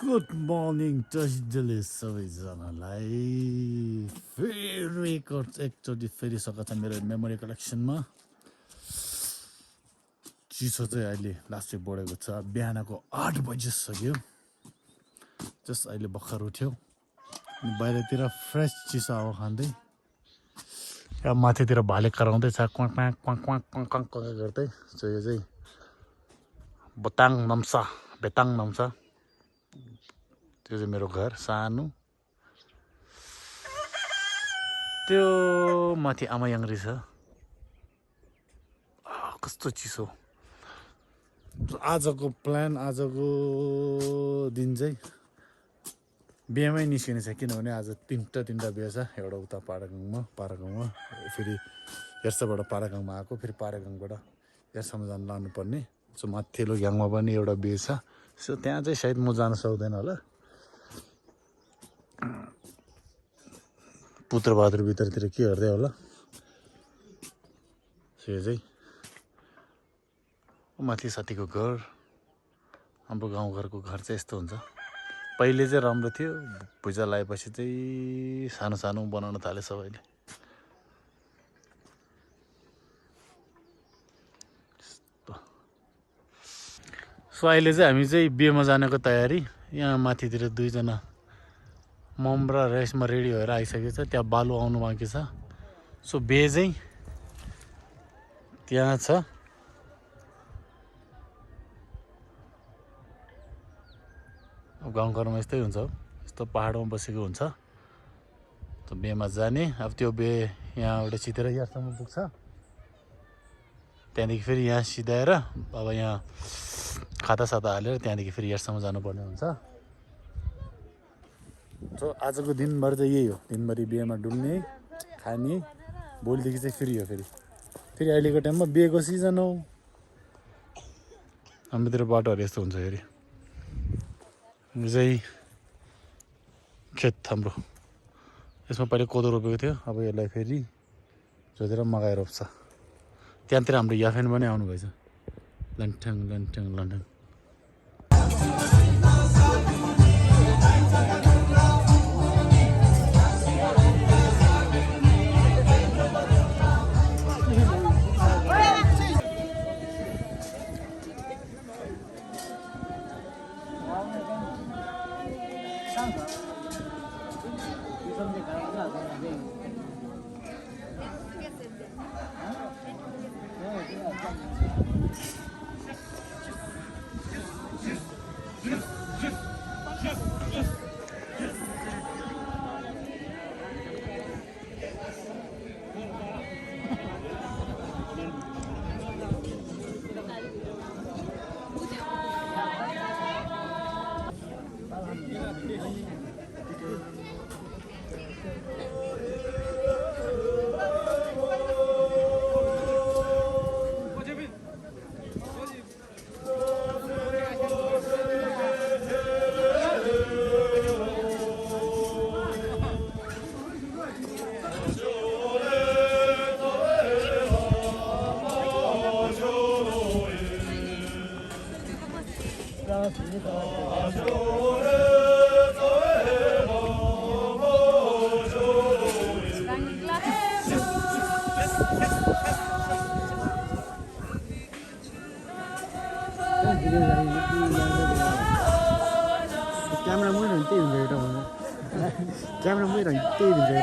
Good morning टजिडले सबैजनालाई फेरि एकचोटि फेरिसकेको छ मेरो मेमोरी कलेक्सनमा। चिसो चाहिँ अहिले लास्ट विक बढेको छ। बिहानको 8 बजिसक्यो, जस्ट अहिले भर्खर उठ्यो। बाहिरतिर फ्रेस चिसो हावा खाँदै, यहाँ माथितिर भाले कराउँदैछ quack quack quack quack quack quack quack गर्दै। सो यो चाहिँ बेताङ नम्सा त्यो चाहिँ मेरो घर सानो। त्यो माथि आमायाङ्री छ। कस्तो चिसो। आजको प्लान, आजको दिन चाहिँ बिहेमै निस्किने छ, किनभने आज तिनवटा बिहे छ। एउटा उता पारागाउँमा, फेरि हेर्साबाट पारागाउँमा आएको, फेरि पारागाउँबाट हेर्सामा जानु लानुपर्ने। सो माथिल्लो ग्याङमा पनि एउटा बिहे छ। सो त्यहाँ चाहिँ सायद म जान सक्दैन होला। पुत्रबहादुर भित्रतिर के गर्दै होला। सो यो चाहिँ माथि साथीको घर। हाम्रो गाउँघरको घर चाहिँ यस्तो हुन्छ। पहिले चाहिँ राम्रो थियो, भुइँचा लगाएपछि चाहिँ सानो सानो बनाउन थाले सबैले। सो अहिले चाहिँ हामी चाहिँ बिहेमा जानेको तयारी। यहाँ माथितिर दुईजना मम र रेसमा रेडी भएर आइसकेको छ। त्यहाँ बालु आउनु बाँकी छ। सो बिहे चाहिँ त्यहाँ छ। अब गाउँघरमा यस्तै हुन्छ, यस्तो पाहाडमा बसेको हुन्छ। त बिहेमा जाने, अब त्यो बिहे यहाँबाट सिधेर यहाँसम्म पुग्छ। त्यहाँदेखि फेरि यहाँ सिधाएर अब यहाँ खाता हालेर त्यहाँदेखि फेरि यहाँसम्म जानुपर्ने हुन्छ। सो आजको दिनभर चाहिँ यही हो। दिनभरि बिहेमा डुल्ने, खाने, भोलिदेखि चाहिँ फ्री हो। फेरि अहिलेको टाइममा बिहेको सिजन हो। हाम्रोतिर बाटोहरू यस्तो हुन्छ। फेरि यो चाहिँ खेत हाम्रो। यसमा पहिले कोदो रोपेको थियो, अब यसलाई फेरि जोतेर मकै रोप्छ। त्यहाँतिर हाम्रो याफेन पनि आउनुभएछ। लन्ठङ लन्ठङ लन्ठङ। क्यामेरा मैले त्यही हुन्छ एउटा क्यामेरा मैले त्यही हुन्छ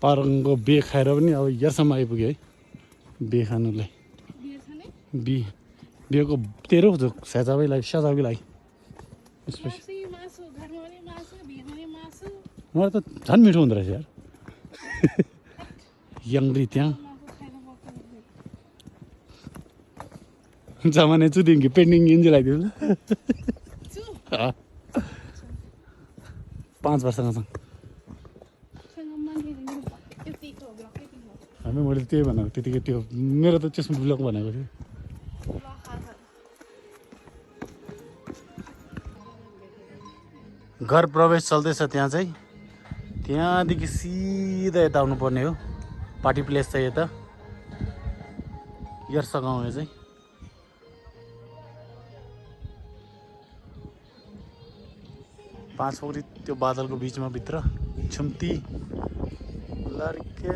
पारङको बे खाएर पनि अब यहाँसम्म आइपुग्यो है बे खानुलाई बिहेको तेरो सजावै लागि मलाई त झन् मिठो हुँदो रहेछ यार यङ्ग्री त्यहाँ जमाने चुदिङ पेन्डिङ इन्जिन लगाइदिनु ल 5 वर्षमा छ हामी मैले त्यही भनेको त्यतिकै त्यो मेरो त त्यसमा ब्लग भनेको थियो घर प्रवेश चल्दैछ त्यहाँ चाहिँ त्यहाँदेखि सिधा यता आउनुपर्ने हो पार्टी प्लेस चाहिँ यता यर्सा गाउँ यो चाहिँ पाँच पोखरी त्यो बादलको बिचमा भित्र छुम्ती लड्के